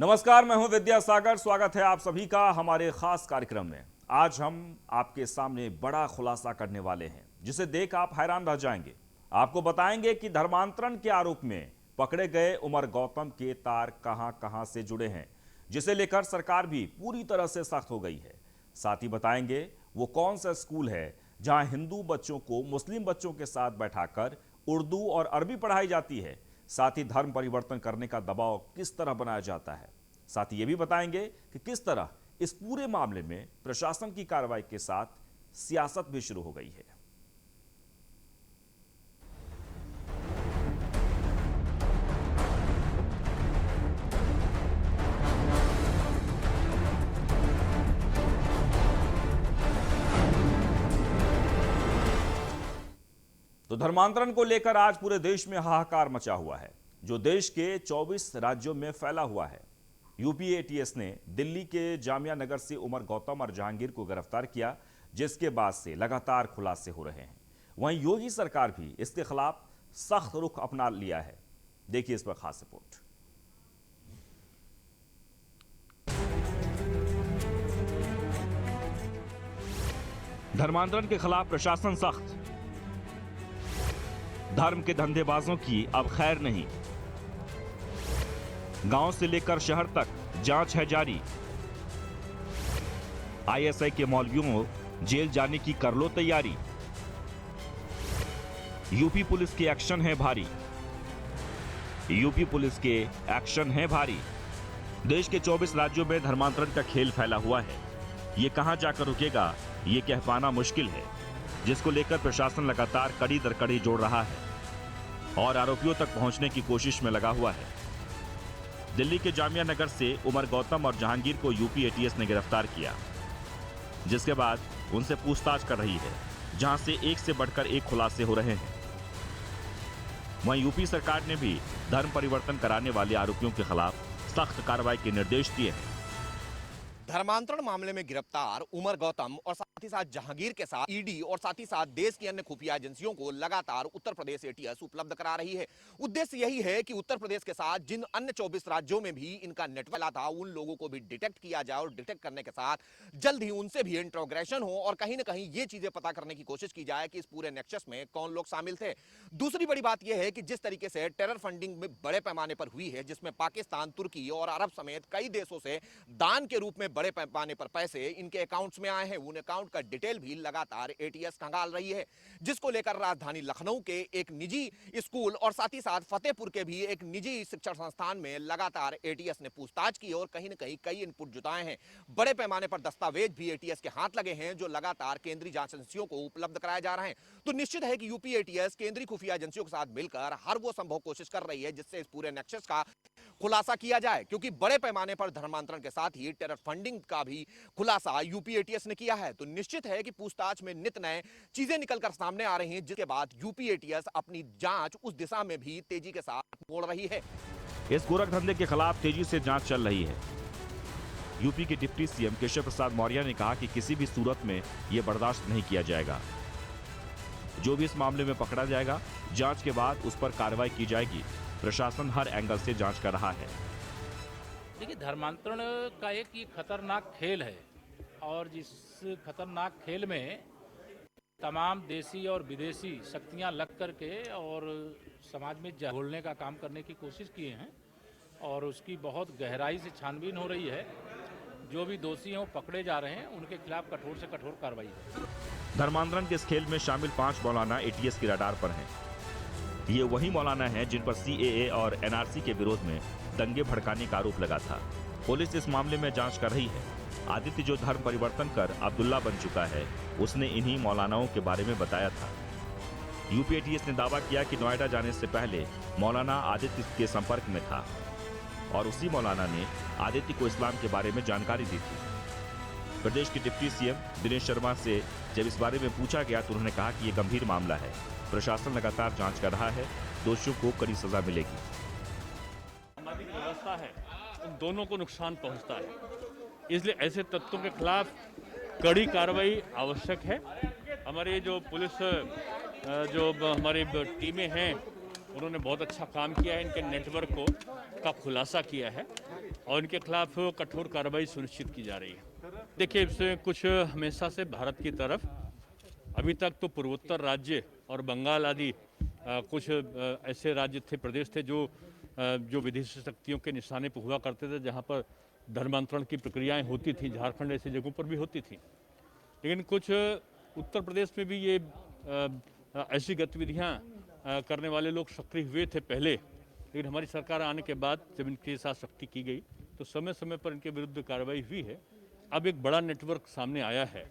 नमस्कार, मैं हूं विद्यासागर। स्वागत है आप सभी का हमारे खास कार्यक्रम में। आज हम आपके सामने बड़ा खुलासा करने वाले हैं जिसे देख आप हैरान रह जाएंगे। आपको बताएंगे कि धर्मांतरण के आरोप में पकड़े गए उमर गौतम के तार कहां कहां से जुड़े हैं, जिसे लेकर सरकार भी पूरी तरह से सख्त हो गई है। साथ ही बताएंगे वो कौन सा स्कूल है जहां हिंदू बच्चों को मुस्लिम बच्चों के साथ बैठाकर उर्दू और अरबी पढ़ाई जाती है। साथ ही धर्म परिवर्तन करने का दबाव किस तरह बनाया जाता है। साथ ही ये भी बताएंगे कि किस तरह इस पूरे मामले में प्रशासन की कार्रवाई के साथ सियासत भी शुरू हो गई है। तो धर्मांतरण को लेकर आज पूरे देश में हाहाकार मचा हुआ है, जो देश के 24 राज्यों में फैला हुआ है। यूपी एटीएस ने दिल्ली के जामिया नगर से उमर गौतम और जहांगीर को गिरफ्तार किया, जिसके बाद से लगातार खुलासे हो रहे हैं। वहीं योगी सरकार भी इसके खिलाफ सख्त रुख अपना लिया है। देखिए इस पर खास रिपोर्ट। धर्मांतरण के खिलाफ प्रशासन सख्त। धर्म के धंधेबाजों की अब खैर नहीं। गांव से लेकर शहर तक जांच है जारी। आईएसआई के मौलवियों जेल जाने की कर लो तैयारी। यूपी पुलिस के एक्शन है भारी। यूपी पुलिस के एक्शन है भारी। देश के 24 राज्यों में धर्मांतरण का खेल फैला हुआ है। ये कहां जाकर रुकेगा, ये कह पाना मुश्किल है, जिसको लेकर प्रशासन लगातार कड़ी दर कड़ी जोड़ रहा है और आरोपियों तक पहुंचने की कोशिश में लगा हुआ है। दिल्ली के जामिया नगर से उमर गौतम और जहांगीर को यूपी एटीएस ने गिरफ्तार किया, जिसके बाद उनसे पूछताछ कर रही है, जहां से एक से बढ़कर एक खुलासे हो रहे हैं। वहीं यूपी सरकार ने भी धर्म परिवर्तन कराने वाले आरोपियों के खिलाफ सख्त कार्रवाई के निर्देश दिए हैं। धर्मांतरण मामले में गिरफ्तार उमर गौतम और साथ ही साथ जहांगीर के साथ ईडी और साथ ही साथ देश की अन्य खुफिया एजेंसियों को लगातार उत्तर प्रदेश एटीएस उपलब्ध करा रही है। उद्देश्य यही है कि उत्तर प्रदेश के साथ जिन अन्य 24 राज्यों में भी इनका नेटवर्क था, उन लोगों को भी डिटेक्ट किया जाए और डिटेक्ट करने के साथ जल्द ही उनसे भी इंट्रोग्रेशन हो और कहीं ना कहीं ये चीजें पता करने की कोशिश की जाए कि इस पूरे नेक्सस में कौन लोग शामिल थे। दूसरी बड़ी बात यह है कि जिस तरीके से टेरर फंडिंग में बड़े पैमाने पर हुई है, जिसमें पाकिस्तान, तुर्की और अरब समेत कई देशों से दान के रूप में बड़े पैमाने पर पैसे इनके अकाउंट्स में आए हैं, उन अकाउंट का डिटेल भी लगातार एटीएस खंगाल रही है, जिसको लेकर राजधानी लखनऊ के एक निजी स्कूल और साथ ही साथ फतेहपुर के भी एक निजी शिक्षण संस्थान में लगातार एटीएस ने पूछताछ की और कहीं न कहीं कई इनपुट जुटाए हैं। बड़े पैमाने पर दस्तावेज भी एटीएस के हाथ लगे हैं, जो लगातार केंद्रीय जांच एजेंसियों को उपलब्ध कराए जा रहे हैं। तो निश्चित है कि यूपी एटीएस केंद्रीय खुफिया एजेंसियों के साथ मिलकर हर वो संभव कोशिश कर रही है जिससे इस पूरे नेक्सस का खुलासा किया जाए, क्योंकि बड़े पैमाने पर धर्मांतरण के साथ ही टेरर फंडिंग का भी खुलासा यूपी एटीएस ने किया है। तो निश्चित है कि पूछताछ में नित नए चीजें निकलकर सामने आ रही हैं, जिसके बाद यूपी एटीएस अपनी जांच उस दिशा में भी तेजी के साथ मोड़ रही है। इस गोरख धंधे के खिलाफ तेजी से जांच चल रही है। यूपी के डिप्टी सीएम केशव प्रसाद मौर्य ने कहा कि किसी भी सूरत में यह बर्दाश्त नहीं किया जाएगा। जो भी इस मामले में पकड़ा जाएगा, जांच के बाद उस पर कार्रवाई की जाएगी। प्रशासन हर एंगल से जांच कर रहा है। देखिए, धर्मांतरण का एक ये खतरनाक खेल है और जिस खतरनाक खेल में तमाम देसी और विदेशी शक्तियां लग करके और समाज में घोलने का काम करने की कोशिश किए हैं और उसकी बहुत गहराई से छानबीन हो रही है। जो भी दोषी हैं वो पकड़े जा रहे हैं, उनके खिलाफ कठोर से कठोर कार्रवाई है। धर्मांतरण के इस खेल में शामिल 5 मौलाना एटीएस की रडार पर हैं। ये वही मौलाना हैं जिन पर सीएए और एनआरसी के विरोध में दंगे भड़काने का आरोप लगा था। पुलिस इस मामले में जांच कर रही है। आदित्य जो धर्म परिवर्तन कर अब्दुल्ला बन चुका है, उसने इन्हीं मौलानाओं के बारे में बताया था। यूपी एटीएस ने दावा किया कि नोएडा जाने से पहले मौलाना आदित्य के संपर्क में था और उसी मौलाना ने आदित्य को इस्लाम के बारे में जानकारी दी थी। प्रदेश के डिप्टी सीएम दिनेश शर्मा से जब इस बारे में पूछा गया तो उन्होंने कहा कि यह गंभीर मामला है। प्रशासन लगातार जांच कर रहा है, दोषियों को कड़ी सजा मिलेगी। सामाजिक व्यवस्था है, उन दोनों को नुकसान पहुंचता है, इसलिए ऐसे तत्वों के खिलाफ कड़ी कार्रवाई आवश्यक है। हमारे जो पुलिस जो हमारी टीमें हैं, उन्होंने बहुत अच्छा काम किया है इनके नेटवर्क को का खुलासा किया है और इनके खिलाफ कठोर कार्रवाई सुनिश्चित की जा रही है। देखिए, इससे कुछ हमेशा से भारत की तरफ अभी तक तो पूर्वोत्तर राज्य और बंगाल आदि कुछ ऐसे राज्य थे, प्रदेश थे जो विदेशी शक्तियों के निशाने पर हुआ करते थे, जहां पर धर्मांतरण की प्रक्रियाएं होती थी। झारखंड ऐसी जगहों पर भी होती थी, लेकिन कुछ उत्तर प्रदेश में भी ये ऐसी गतिविधियां करने वाले लोग सक्रिय हुए थे पहले, लेकिन हमारी सरकार आने के बाद जब इनके साथ सख्ती की गई तो समय समय पर इनके विरुद्ध कार्रवाई हुई है। अब एक बड़ा नेटवर्क सामने आया है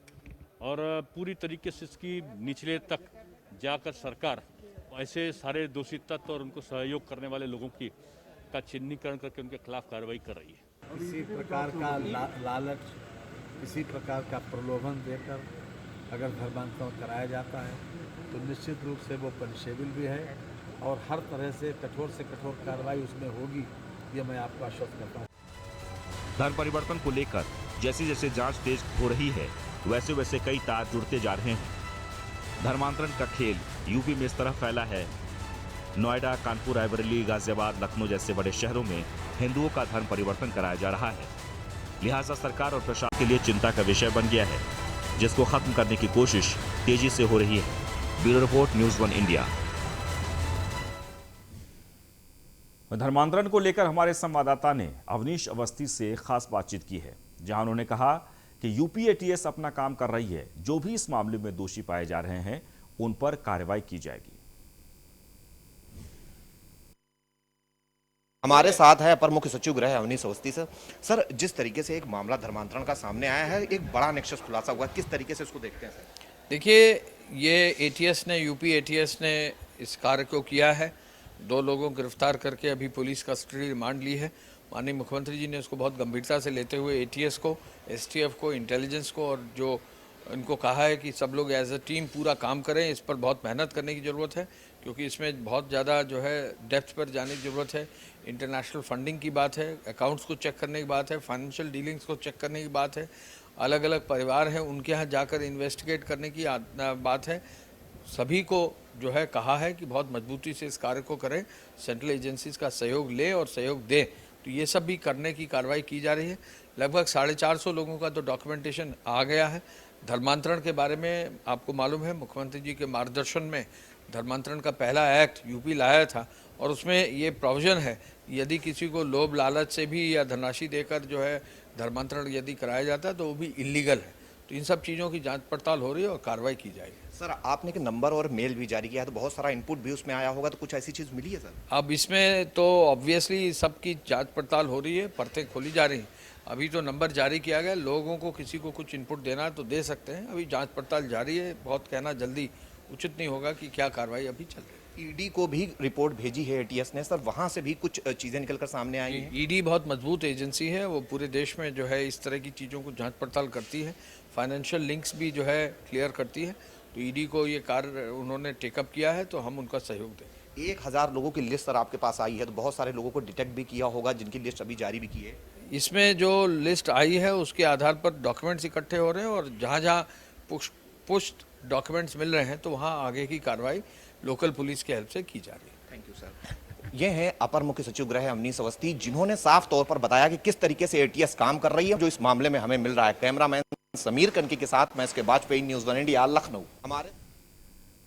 और पूरी तरीके से इसकी निचले तक जाकर सरकार ऐसे सारे दोषी तत्व और उनको सहयोग करने वाले लोगों का चिन्हीकरण करके उनके खिलाफ कार्रवाई कर रही है। किसी प्रकार का लालच, किसी प्रकार का प्रलोभन देकर अगर धर्मांतरण कराया जाता है तो निश्चित रूप से वो पनिशेबल भी है और हर तरह से कठोर कार्रवाई उसमें होगी, ये मैं आपको आश्वस्त करता हूँ। धर्म परिवर्तन को लेकर जैसे जैसे जांच तेज हो रही है, वैसे वैसे कई तार जुड़ते जा रहे हैं। धर्मांतरण का खेल यूपी में इस तरह फैला है। नोएडा, कानपुर, रायबरेली, गाजियाबाद, लखनऊ जैसे बड़े शहरों में हिंदुओं का धर्म परिवर्तन कराया जा रहा है। लिहाजा सरकार और प्रशासन के लिए चिंता का विषय बन गया है, जिसको खत्म करने की कोशिश तेजी से हो रही है। Bureau report, news 1 India. धर्मांतरण को लेकर हमारे संवाददाता ने अवनीश अवस्थी से खास बातचीत की है, जहां उन्होंने कहा कि यूपी एटीएस अपना काम कर रही है। जो भी इस मामले में दोषी पाए जा रहे हैं, उन पर कार्रवाई की जाएगी। हमारे साथ है अपर मुख्य सचिव गृह अवनीश अवस्थी सर, जिस तरीके से एक मामला धर्मांतरण का सामने आया है, एक बड़ा नेक्सस खुलासा हुआ, किस तरीके से इसको देखते हैं सर? देखिए, ये एटीएस ने, यूपी एटीएस ने इस कार्य को किया है। 2 लोगों को गिरफ्तार करके अभी पुलिस कस्टडी रिमांड ली है। माननीय मुख्यमंत्री जी ने उसको बहुत गंभीरता से लेते हुए एटीएस को, एसटीएफ को, इंटेलिजेंस को और जो इनको कहा है कि सब लोग एज अ टीम पूरा काम करें। इस पर बहुत मेहनत करने की ज़रूरत है, क्योंकि इसमें बहुत ज़्यादा जो है डेप्थ पर जाने की ज़रूरत है। इंटरनेशनल फंडिंग की बात है, अकाउंट्स को चेक करने की बात है, फाइनेंशियल डीलिंग्स को चेक करने की बात है, अलग अलग परिवार हैं उनके यहाँ जाकर इन्वेस्टिगेट करने की बात है। सभी को जो है कहा है कि बहुत मजबूती से इस कार्य को करें, सेंट्रल एजेंसीज का सहयोग ले और सहयोग दें। तो ये सब भी करने की कार्रवाई की जा रही है। लगभग 450 लोगों का तो डॉक्यूमेंटेशन आ गया है। धर्मांतरण के बारे में आपको मालूम है, मुख्यमंत्री जी के मार्गदर्शन में धर्मांतरण का पहला एक्ट यूपी लाया था और उसमें ये प्रोविजन है, यदि किसी को लोभ लालच से भी या धनराशि देकर जो है धर्मांतरण यदि कराया जाता है तो वो भी इलीगल है। तो इन सब चीज़ों की जांच पड़ताल हो रही है और कार्रवाई की जाएगी। सर, आपने एक नंबर और मेल भी जारी किया है, तो बहुत सारा इनपुट भी उसमें आया होगा, तो कुछ ऐसी चीज़ मिली है सर? अब इसमें तो ऑब्वियसली सबकी जांच पड़ताल हो रही है, परतें खोली जा रही हैं। अभी तो नंबर जारी किया गया, लोगों को किसी को कुछ इनपुट देना है तो दे सकते हैं। अभी जांच पड़ताल जारी है, बहुत कहना जल्दी उचित नहीं होगा कि क्या कार्रवाई अभी चल रही है। ईडी को भी रिपोर्ट भेजी है एटीएस ने सर, वहां से भी कुछ चीजें निकलकर सामने आई हैं। ईडी बहुत मजबूत एजेंसी है, वो पूरे देश में जो है इस तरह की चीज़ों को जांच पड़ताल करती है, फाइनेंशियल लिंक्स भी जो है क्लियर करती है। तो ईडी को ये कार्य उन्होंने टेकअप किया है, तो हम उनका सहयोग दें। 1000 लोगों की लिस्ट सर आपके पास आई है, तो बहुत सारे लोगों को डिटेक्ट भी किया होगा जिनकी लिस्ट अभी जारी भी की है। इसमें जो लिस्ट आई है उसके आधार पर डॉक्यूमेंट्स इकट्ठे हो रहे हैं और जहाँ जहाँ पुष्ट डॉक्यूमेंट्स मिल रहे हैं तो वहाँ आगे की कार्रवाई लोकल पुलिस की हेल्प से की जा रही है। Thank you sir. ये हैं अपर मुख्य सचिव गृह अवनीश अवस्थी, जिन्होंने साफ तौर पर बताया कि किस तरीके से एटीएस काम कर रही है, जो इस मामले में हमें मिल रहा है। कैमरामैन समीर कनकी के साथ मैं इसके वाजपेयी, न्यूज़ 1 इंडिया, लखनऊ। हमारे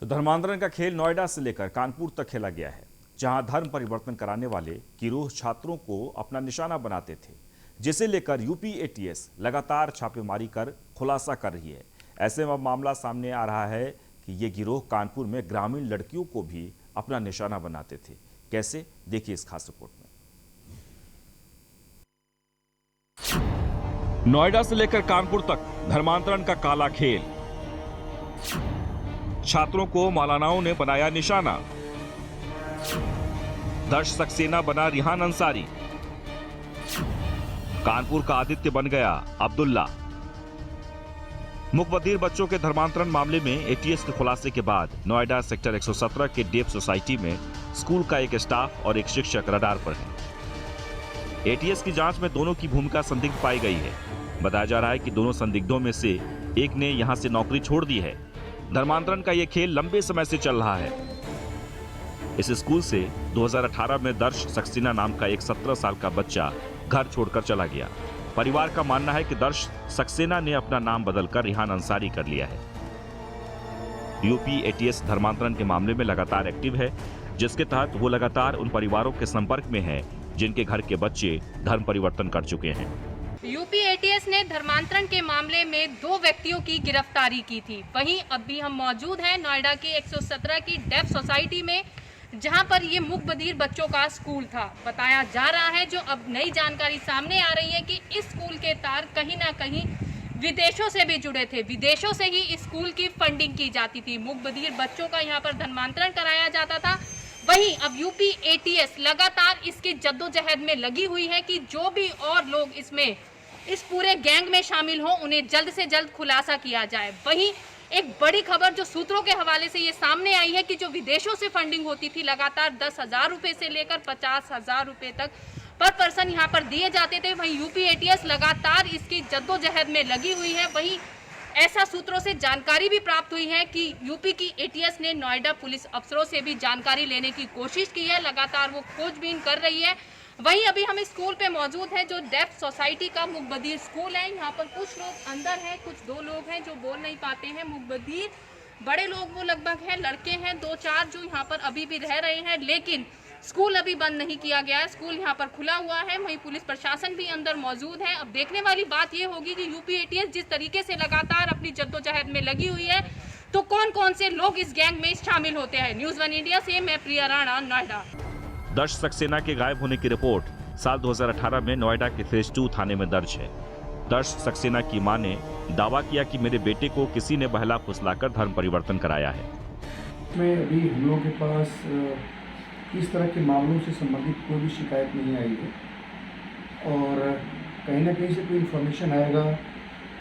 धर्मांतरण का खेल नोएडा से लेकर कानपुर तक खेला गया है, जहां धर्म परिवर्तन कराने वाले गिरोह छात्रों को अपना निशाना बनाते थे, जिसे लेकर यूपी एटीएस लगातार छापेमारी कर खुलासा कर रही है। ऐसे में मामला सामने आ रहा है कि ये गिरोह कानपुर में ग्रामीण लड़कियों को भी अपना निशाना बनाते थे। कैसे, देखिए इस खास रिपोर्ट में। नोएडा से लेकर कानपुर तक धर्मांतरण का काला खेल, छात्रों को मौलानाओं ने बनाया निशाना। दर्श सक्सेना बना रिहान अंसारी, कानपुर का आदित्य बन गया अब्दुल्ला। मुकबधीर बच्चों के धर्मांतरण मामले में एटीएस के खुलासे के बाद नोएडा सेक्टर 117 के डेप सोसाइटी में स्कूल का एक स्टाफ और एक शिक्षक रडार पर है। एटीएस की जांच में दोनों की भूमिका संदिग्ध पाई गई है। बताया जा रहा है कि दोनों संदिग्धों में से एक ने यहां से नौकरी छोड़ दी है। धर्मांतरण का यह खेल लंबे समय से चल रहा है। इस स्कूल से 2018 में दर्श सक्सेना नाम का एक 17 साल का बच्चा घर छोड़कर चला गया। परिवार का मानना है कि दर्श सक्सेना ने अपना नाम बदलकर रिहान अंसारी कर लिया है। यूपी एटीएस धर्मांतरण के मामले में लगातार एक्टिव है, जिसके तहत वो लगातार उन परिवारों के संपर्क में है जिनके घर के बच्चे धर्म परिवर्तन कर चुके हैं। यूपी एटीएस ने धर्मांतरण के मामले में 2 व्यक्तियों की गिरफ्तारी की थी। वहीं अभी हम मौजूद हैं नोएडा के 117 की डेफ सोसाइटी में, जहां पर ये मुकबधीर बच्चों का स्कूल था। बताया जा रहा है, जो अब नई जानकारी सामने आ रही है कि इस स्कूल के तार कहीं ना कहीं विदेशों से भी जुड़े थे। विदेशों से ही इस स्कूल की फंडिंग की जाती थी। मुकबधीर बच्चों का यहाँ पर धर्मांतरण कराया जाता था। वहीं अब यूपी एटीएस लगातार इसकी जद्दोजहद में लगी हुई है कि जो भी और लोग इसमें इस पूरे गैंग में शामिल हों, उन्हें जल्द से जल्द खुलासा किया जाए। वहीं एक बड़ी खबर जो सूत्रों के हवाले से ये सामने आई है कि जो विदेशों से फंडिंग होती थी, लगातार 10,000 रुपये से लेकर 50,000 रुपये तक पर पर्सन यहाँ पर दिए जाते थे। वहीं यूपी एटीएस लगातार इसकी जद्दोजहद में लगी हुई है। वहीं ऐसा सूत्रों से जानकारी भी प्राप्त हुई है कि यूपी की एटीएस ने नोएडा पुलिस अफसरों से भी जानकारी लेने की कोशिश की है। लगातार वो खोजबीन कर रही है। वहीं अभी हम स्कूल पे मौजूद हैं, जो डेफ सोसाइटी का मुकबधीर स्कूल है। यहाँ पर कुछ लोग अंदर हैं, कुछ 2 लोग हैं जो बोल नहीं पाते हैं। मुकबधीर बड़े लोग वो लगभग हैं, लड़के हैं 2-4 जो यहाँ पर अभी भी रह रहे हैं, लेकिन स्कूल अभी बंद नहीं किया गया है। स्कूल यहाँ पर खुला हुआ है। वहीं पुलिस प्रशासन भी अंदर मौजूद है। अब देखने वाली बात ये होगी कि यूपी एटीएस जिस तरीके से लगातार अपनी जद्दोजहद में लगी हुई है, तो कौन कौन से लोग इस गैंग में शामिल होते हैं। न्यूज़ 1 इंडिया से मैं प्रिया राणा, नोएडा। दर्श सक्सेना के गायब होने की रिपोर्ट साल 2018 में नोएडा के फेज 2 थाने में दर्ज है। दर्श सक्सेना की मां ने दावा किया कि मेरे बेटे को किसी ने बहला फुसलाकर धर्म परिवर्तन कराया है। में अभी हम लोगों के पास इस तरह के मामलों से संबंधित कोई भी शिकायत नहीं आई है, और कहीं ना कहीं से कोई इन्फॉर्मेशन आएगा,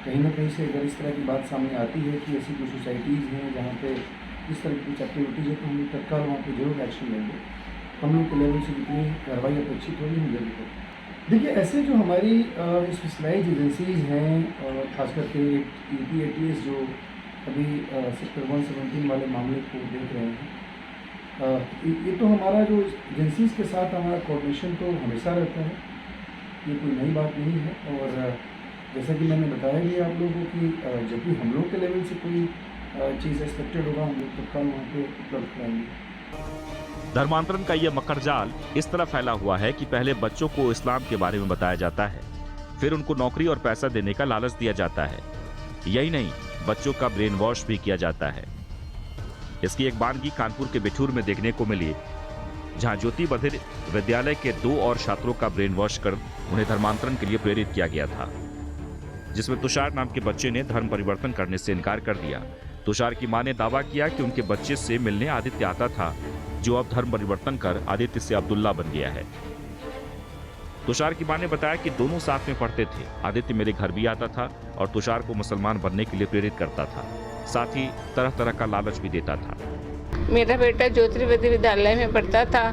कहीं ना कहीं से अगर इस तरह की बात सामने आती है कि ऐसी कोई सोसाइटीज़ हैं जहाँ पे इस तरह की कुछ एक्टिविटीज़ है, तो हम तत्काल वहाँ पे जरूर एक्शन लेंगे। हम लोग के लेवल से जितनी कार्रवाई अपेक्षित होगी हम जरूर करेंगे। देखिए, ऐसे जो हमारी स्पेशलाइज एजेंसीज़ हैं, और खास करके यूपी एटीएस जो अभी सेक्टर 117 वाले मामले को देख रहे हैं, ये तो हमारा जो एजेंसीज़ के साथ हमारा कोऑर्डिनेशन तो हमेशा रहता है, ये कोई नई बात नहीं है। और जैसा कि मैंने बताया भी आप लोगों को कि जब भी हम लोग के लेवल से कोई चीज़ एक्सपेक्टेड होगा, हम लोग तत्काल वहाँ पे उपलब्ध कराएंगे। धर्मांतरण का यह मकड़जाल इस तरह फैला हुआ है कि पहले बच्चों को इस्लाम के बारे में बताया जाता है, फिर उनको नौकरी और पैसा देने का लालच दिया जाता है। यही नहीं, बच्चों का ब्रेन वॉश भी किया जाता है। इसकी एक बानगी कानपुर के बिठूर में देखने को मिली, जहां ज्योति बधिर विद्यालय के 2 और छात्रों का ब्रेन वॉश कर उन्हें धर्मांतरण के लिए प्रेरित किया गया था, जिसमें तुषार नाम के बच्चे ने धर्म परिवर्तन करने से इनकार कर दिया। तुषार की मां ने दावा किया कि उनके बच्चे से मिलने आदित्य आता था, जो अब धर्म परिवर्तन कर आदित्य से अब्दुल्ला बन गया है। तुषार की मां ने बताया कि दोनों साथ में पढ़ते थे। आदित्य मेरे घर भी आता था और तुषार को मुसलमान बनने के लिए प्रेरित करता था, साथ ही तरह तरह का लालच भी देता था। मेरा बेटा ज्योतिर्वेदी विद्यालय में पढ़ता था।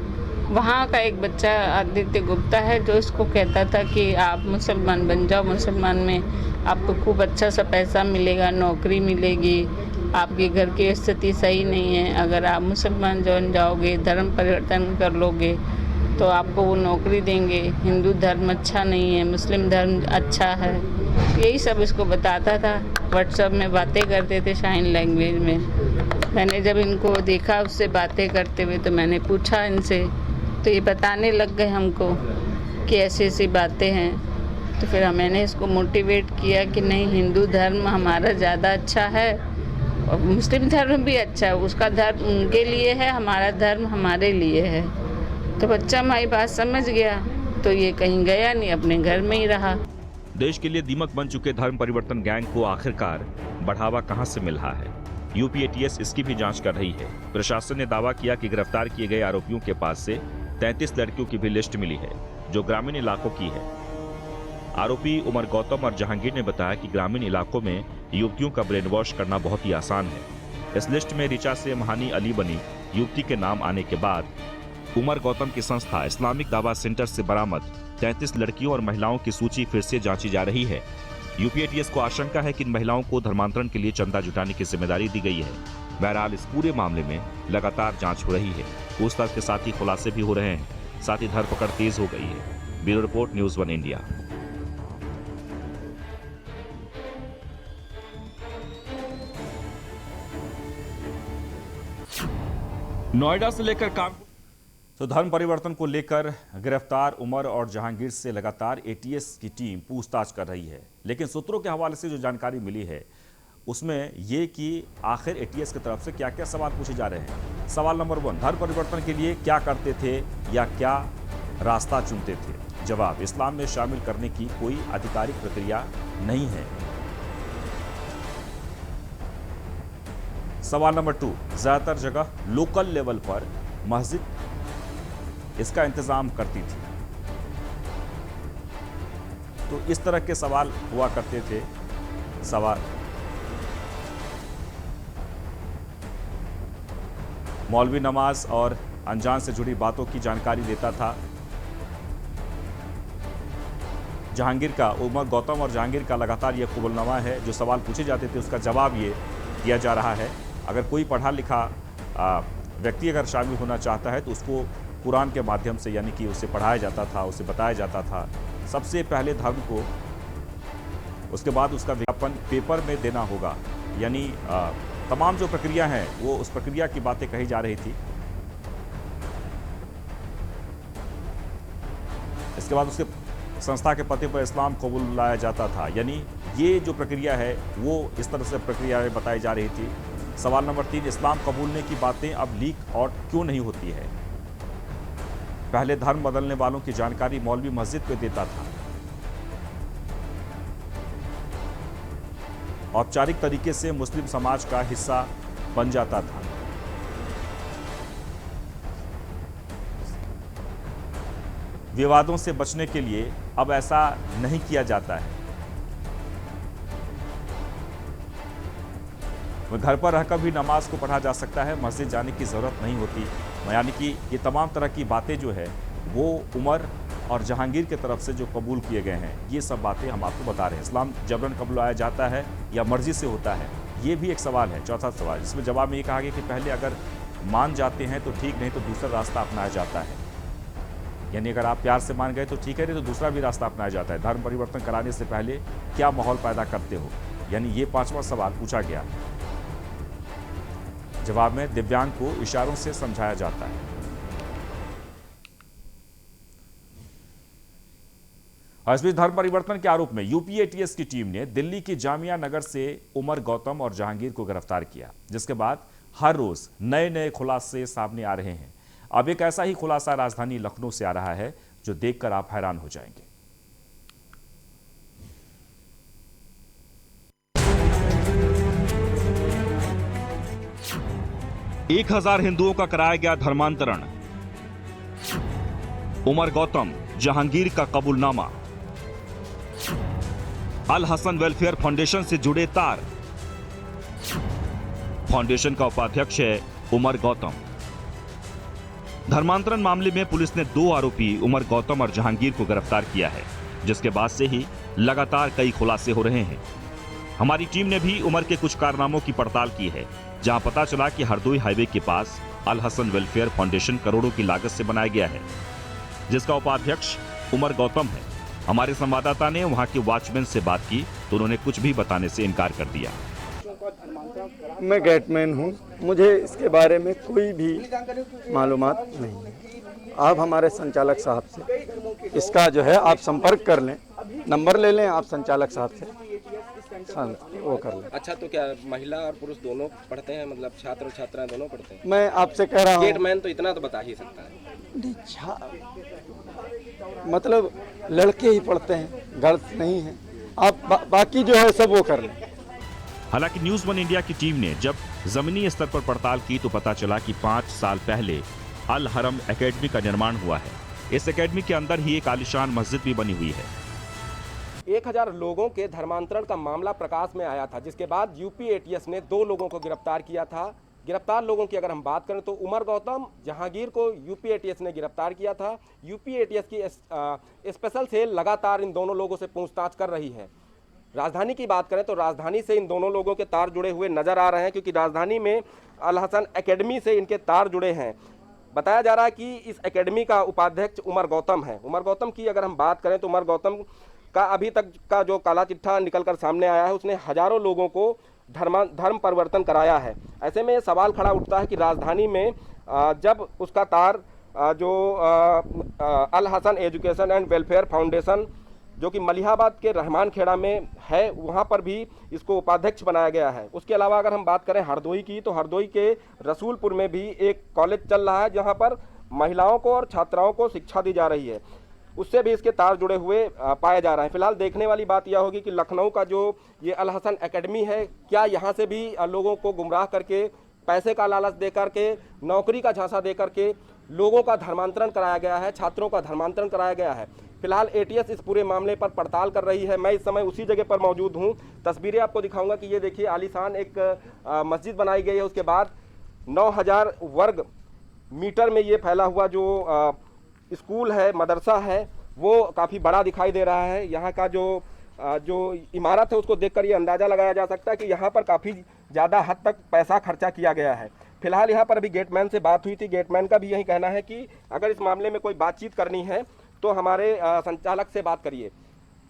वहाँ का एक बच्चा आदित्य गुप्ता है जो इसको कहता था कि आप मुसलमान बन जाओ, मुसलमान में आपको खूब अच्छा सा पैसा मिलेगा, नौकरी मिलेगी, आपके घर की स्थिति सही नहीं है, अगर आप मुसलमान बन जाओगे, धर्म परिवर्तन कर लोगे तो आपको वो नौकरी देंगे, हिंदू धर्म अच्छा नहीं है, मुस्लिम धर्म अच्छा है, यही सब इसको बताता था। व्हाट्सएप में बातें करते थे शाइन लैंग्वेज में। मैंने जब इनको देखा उससे बातें करते हुए तो मैंने पूछा इनसे, तो ये बताने लग गए हमको कि ऐसी ऐसी बातें हैं। तो फिर मैंने इसको मोटिवेट किया कि नहीं, हिंदू धर्म हमारा ज़्यादा अच्छा है और मुस्लिम धर्म भी अच्छा है, उसका धर्म उनके लिए है, हमारा धर्म हमारे लिए है। तो बच्चा हमारी बात समझ गया, तो ये कहीं गया नहीं, अपने घर में ही रहा। देश के लिए दीमक बन चुके धर्म परिवर्तन गैंग को आखिरकार बढ़ावा कहां से मिल रहा है, यूपी एटीएस इसकी भी जांच कर रही है। प्रशासन ने दावा किया कि गिरफ्तार किए गए आरोपियों के पास से 33 लड़कियों की भी लिस्ट मिली है, जो ग्रामीण इलाकों की है। आरोपी उमर गौतम और जहांगीर ने बताया कि ग्रामीण इलाकों में युवतियों का ब्रेन वॉश करना बहुत ही आसान है। इस लिस्ट में ऋचा से महानी अली बनी युवती के नाम आने के बाद उमर गौतम की संस्था इस्लामिक दावा सेंटर से बरामद 33 लड़कियों और महिलाओं की सूची फिर से जांची जा रही है। यूपी एटीएस को आशंका है कि इन महिलाओं को धर्मांतरण के लिए चंदा जुटाने की जिम्मेदारी दी गई है। बहरहाल इस पूरे मामले में लगातार जांच हो रही है। पूछताछ के साथ ही खुलासे भी हो रहे हैं, साथ ही धरपकड़ तेज हो गई है। Bureau report, news 1 India. Noida से लेकर तो धर्म परिवर्तन को लेकर गिरफ्तार उमर और जहांगीर से लगातार एटीएस की टीम पूछताछ कर रही है, लेकिन सूत्रों के हवाले से जो जानकारी मिली है उसमें ये कि आखिर एटीएस की तरफ से क्या क्या सवाल पूछे जा रहे हैं। सवाल नंबर 1, धर्म परिवर्तन के लिए क्या करते थे या क्या रास्ता चुनते थे? जवाब, इस्लाम में शामिल करने की कोई आधिकारिक प्रक्रिया नहीं है। सवाल नंबर 2, ज्यादातर जगह लोकल लेवल पर मस्जिद इसका इंतजाम करती थी, तो इस तरह के सवाल हुआ करते थे। सवाल, मौलवी नमाज और अनजान से जुड़ी बातों की जानकारी देता था। जहांगीर का, उमर गौतम और जहांगीर का लगातार यह कबूलनामा है। जो सवाल पूछे जाते थे उसका जवाब ये दिया जा रहा है। अगर कोई पढ़ा लिखा व्यक्ति अगर शामिल होना चाहता है तो उसको कुरान के माध्यम से, यानी कि उसे पढ़ाया जाता था, उसे बताया जाता था सबसे पहले धर्म को, उसके बाद उसका विज्ञापन पेपर में देना होगा। यानी तमाम जो प्रक्रिया है वो उस प्रक्रिया की बातें कही जा रही थी। इसके बाद उसके संस्था के पते पर इस्लाम कबूल लाया जाता था। यानी ये जो प्रक्रिया है वो इस तरह से प्रक्रिया बताई जा रही थी। सवाल नंबर 3, इस्लाम कबूलने की बातें अब लीक और क्यों नहीं होती है? पहले धर्म बदलने वालों की जानकारी मौलवी मस्जिद पे देता था। औपचारिक तरीके से मुस्लिम समाज का हिस्सा बन जाता था। विवादों से बचने के लिए अब ऐसा नहीं किया जाता है। घर पर रहकर भी नमाज को पढ़ा जा सकता है, मस्जिद जाने की ज़रूरत नहीं होती। यानी कि ये तमाम तरह की बातें जो है वो उमर और जहांगीर की तरफ से जो कबूल किए गए हैं, ये सब बातें हम आपको बता रहे हैं। इस्लाम जबरन कबूलाया जाता है या मर्जी से होता है, ये भी एक सवाल है। चौथा सवाल, जिसमें जवाब में ये कहा गया कि पहले अगर मान जाते हैं तो ठीक, नहीं तो दूसरा रास्ता अपनाया जाता है। यानी अगर आप प्यार से मान गए तो ठीक है, नहीं तो दूसरा भी रास्ता अपनाया जाता है। धर्म परिवर्तन कराने से पहले क्या माहौल पैदा करते हो? यानी ये 5वां सवाल पूछा गया। जवाब में दिव्यांग को इशारों से समझाया जाता है। और इस बीच धर्म परिवर्तन के आरोप में यूपी एटीएस की टीम ने दिल्ली की जामिया नगर से उमर गौतम और जहांगीर को गिरफ्तार किया, जिसके बाद हर रोज नए नए खुलासे सामने आ रहे हैं। अब एक ऐसा ही खुलासा राजधानी लखनऊ से आ रहा है जो देखकर आप हैरान हो जाएंगे। 1000 हिंदुओं का कराया गया धर्मांतरण। उमर गौतम, जहांगीर का कबूलनामा। अल हसन वेलफेयर फाउंडेशन से जुड़े तार। फाउंडेशन का उपाध्यक्ष है उमर गौतम। धर्मांतरण मामले में पुलिस ने 2 आरोपी उमर गौतम और जहांगीर को गिरफ्तार किया है, जिसके बाद से ही लगातार कई खुलासे हो रहे हैं। हमारी टीम ने भी उमर के कुछ कारनामों की पड़ताल की है, जहां पता चला कि हरदोई हाईवे के पास अल हसन वेलफेयर फाउंडेशन करोड़ों की लागत से बनाया गया है, जिसका उपाध्यक्ष उमर गौतम है। हमारे संवाददाता ने वहां के वॉचमैन से बात की तो उन्होंने कुछ भी बताने से इनकार कर दिया। मैं गेटमैन हूं, मुझे इसके बारे में कोई भी मालूमात नहीं है। आप हमारे संचालक साहब से इसका जो है आप संपर्क कर लें, नंबर ले लें आप संचालक साहब से, वो कर लें। अच्छा, तो क्या महिला और पुरुष दोनों पढ़ते हैं, मतलब छात्र और छात्राएं दोनों पढ़ते हैं? मैं आपसे कह रहा हूँ, गेटमैन तो इतना तो बता ही सकता है। मतलब लड़के ही पढ़ते हैं, गर्ल्स नहीं है। आप बाकी जो है सब वो कर लें। हालांकि न्यूज़ 1 इंडिया की टीम ने जब जमीनी स्तर पर पड़ताल की तो पता चला कि 5 साल पहले अल हरम एकेडमी का निर्माण हुआ है। इस एकेडमी के अंदर ही एक आलीशान मस्जिद भी बनी हुई है। 1000 लोगों के धर्मांतरण का मामला प्रकाश में आया था, जिसके बाद यूपी एटीएस ने 2 लोगों को गिरफ्तार किया था। गिरफ्तार लोगों की अगर हम बात करें तो उमर गौतम, जहांगीर को यूपी एटीएस ने गिरफ्तार किया था। यूपी एटीएस की स्पेशल सेल लगातार इन दोनों लोगों से पूछताछ कर रही है। राजधानी की बात करें तो राजधानी से इन दोनों लोगों के तार जुड़े हुए नजर आ रहे हैं, क्योंकि राजधानी में अल हसन एकेडमी से इनके तार जुड़े हैं। बताया जा रहा है कि इस एकेडमी का उपाध्यक्ष उमर गौतम है। उमर गौतम की अगर हम बात करें तो उमर गौतम का अभी तक का जो काला चिट्ठा निकलकर सामने आया है, उसने हजारों लोगों को धर्म परिवर्तन कराया है। ऐसे में सवाल खड़ा उठता है कि राजधानी में जब उसका तार जो Al Hasan education and welfare foundation जो कि मलिहाबाद के रहमान खेड़ा में है, वहाँ पर भी इसको उपाध्यक्ष बनाया गया है। उसके अलावा अगर हम बात करें हरदोई की, तो हरदोई के रसूलपुर में भी एक कॉलेज चल रहा है जहाँ पर महिलाओं को और छात्राओं को शिक्षा दी जा रही है, उससे भी इसके तार जुड़े हुए पाए जा रहे हैं। फिलहाल देखने वाली बात यह होगी कि लखनऊ का जो ये अल हसन एकेडमी है, क्या यहाँ से भी लोगों को गुमराह करके, पैसे का लालच दे करके, नौकरी का झांसा दे करके लोगों का धर्मांतरण कराया गया है, छात्रों का धर्मांतरण कराया गया है। फिलहाल एटीएस इस पूरे मामले पर पड़ताल कर रही है। मैं इस समय उसी जगह पर मौजूद हूँ। तस्वीरें आपको दिखाऊंगा कि ये देखिए आलीशान एक मस्जिद बनाई गई है, उसके बाद 9000 वर्ग मीटर में ये फैला हुआ जो स्कूल है, मदरसा है, वो काफ़ी बड़ा दिखाई दे रहा है। यहाँ का जो इमारत है उसको देखकर ये अंदाज़ा लगाया जा सकता है कि यहाँ पर काफ़ी ज़्यादा हद तक पैसा खर्चा किया गया है। फिलहाल यहाँ पर अभी गेटमैन से बात हुई थी, गेटमैन का भी यही कहना है कि अगर इस मामले में कोई बातचीत करनी है तो हमारे संचालक से बात करिए।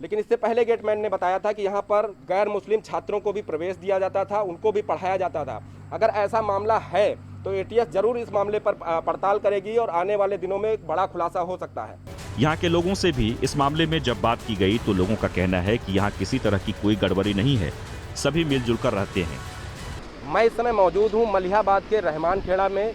लेकिन इससे पहले गेटमैन ने बताया था कि यहाँ पर गैर मुस्लिम छात्रों को भी प्रवेश दिया जाता था, उनको भी पढ़ाया जाता था। अगर ऐसा मामला है तो एटीएस जरूर इस मामले पर पड़ताल करेगी और आने वाले दिनों में एक बड़ा खुलासा हो सकता है। यहाँ के लोगों से भी इस मामले में जब बात की गई तो लोगों का कहना है कि यहाँ किसी तरह की कोई गड़बड़ी नहीं है, सभी मिलजुल कर रहते हैं। मैं इस समय मौजूद हूँ मलिहाबाद के रहमान खेड़ा में।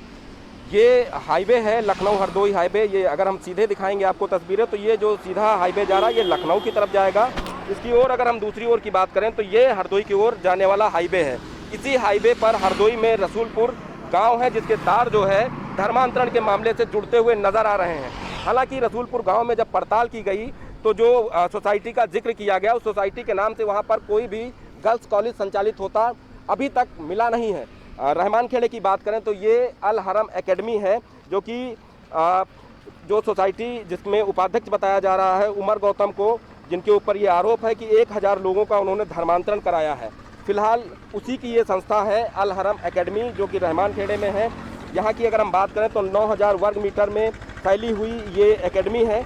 ये हाईवे है, लखनऊ हरदोई हाईवे। ये अगर हम सीधे दिखाएंगे आपको तस्वीरें तो ये जो सीधा हाईवे जा रहा है ये लखनऊ की तरफ जाएगा। इसकी ओर अगर हम दूसरी ओर की बात करें तो ये हरदोई की ओर जाने वाला हाईवे है। इसी हाईवे पर हरदोई में रसूलपुर गांव है जिसके तार जो है धर्मांतरण के मामले से जुड़ते हुए नजर आ रहे हैं। हालांकि रसूलपुर गांव में जब पड़ताल की गई तो जो सोसाइटी का जिक्र किया गया, उस सोसाइटी के नाम से वहां पर कोई भी गर्ल्स कॉलेज संचालित होता अभी तक मिला नहीं है। रहमान खेड़े की बात करें तो ये अल हरम एकेडमी है जो कि जो सोसाइटी जिसमें उपाध्यक्ष बताया जा रहा है उमर गौतम को, जिनके ऊपर ये आरोप है कि 1000 लोगों का उन्होंने धर्मांतरण कराया है। फिलहाल उसी की ये संस्था है अल हरम एकेडमी जो कि रहमान खेड़े में है। यहाँ की अगर हम बात करें तो 9000 वर्ग मीटर में फैली हुई ये एकेडमी है।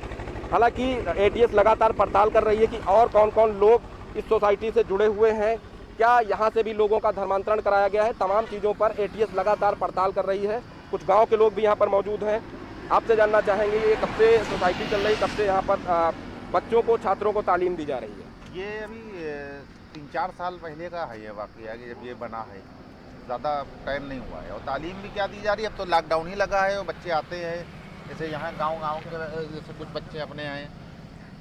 हालांकि एटीएस लगातार पड़ताल कर रही है कि और कौन कौन लोग इस सोसाइटी से जुड़े हुए हैं, क्या यहाँ से भी लोगों का धर्मांतरण कराया गया है। तमाम चीज़ों पर एटीएस लगातार पड़ताल कर रही है। कुछ गांव के लोग भी यहाँ पर मौजूद हैं। आपसे जानना चाहेंगे ये कब से सोसाइटी चल रही, कब से यहाँ पर बच्चों को, छात्रों को तालीम दी जा रही है? ये अभी 3-4 साल पहले का है ये वाक़या कि जब ये बना है, ज़्यादा टाइम नहीं हुआ है। और तालीम भी क्या दी जा रही है, अब तो लॉकडाउन ही लगा है और बच्चे आते हैं। जैसे यहाँ गांव के जैसे कुछ बच्चे अपने आए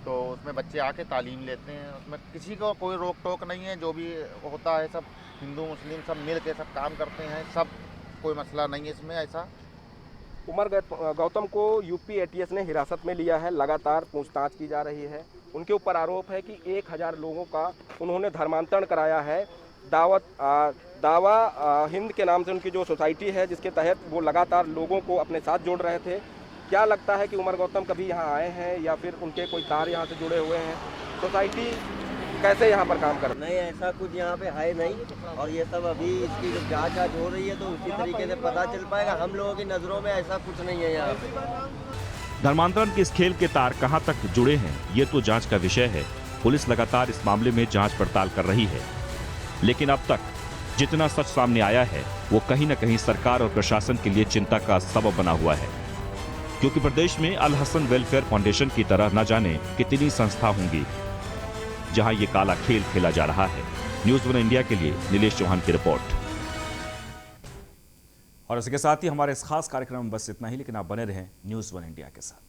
तो उसमें बच्चे आके तालीम लेते हैं। उसमें किसी को कोई रोक टोक नहीं है, जो भी होता है सब हिंदू मुस्लिम सब मिल के सब काम करते हैं, सब कोई मसला नहीं है इसमें ऐसा। उमर गौतम को यूपी एटीएस ने हिरासत में लिया है, लगातार पूछताछ की जा रही है। उनके ऊपर आरोप है कि 1000 लोगों का उन्होंने धर्मांतरण कराया है। दावा हिंद के नाम से उनकी जो सोसाइटी है जिसके तहत वो लगातार लोगों को अपने साथ जोड़ रहे थे। क्या लगता है कि उमर गौतम कभी यहाँ आए हैं या फिर उनके कोई तार यहाँ से जुड़े हुए हैं? सोसाइटी कैसे यहाँ पर काम कर रही है? नहीं, ऐसा कुछ यहाँ पे है नहीं। और ये सब अभी इसकी जब जाँच हो रही है तो उसी तरीके से पता चल पाएगा। हम लोगों की नज़रों में ऐसा कुछ नहीं है यहाँ पे। धर्मांतरण के इस खेल के तार कहां तक जुड़े हैं ये तो जांच का विषय है। पुलिस लगातार इस मामले में जांच पड़ताल कर रही है, लेकिन अब तक जितना सच सामने आया है वो कहीं न कहीं सरकार और प्रशासन के लिए चिंता का सबब बना हुआ है, क्योंकि प्रदेश में अल हसन वेलफेयर फाउंडेशन की तरह न जाने कितनी संस्था होंगी जहां ये काला खेल खेला जा रहा है। न्यूज़ 1 इंडिया के लिए नीलेश चौहान की रिपोर्ट। और इसके साथ ही हमारे इस खास कार्यक्रम में बस इतना ही, लेकिन आप बने रहें न्यूज़ 1 इंडिया के साथ।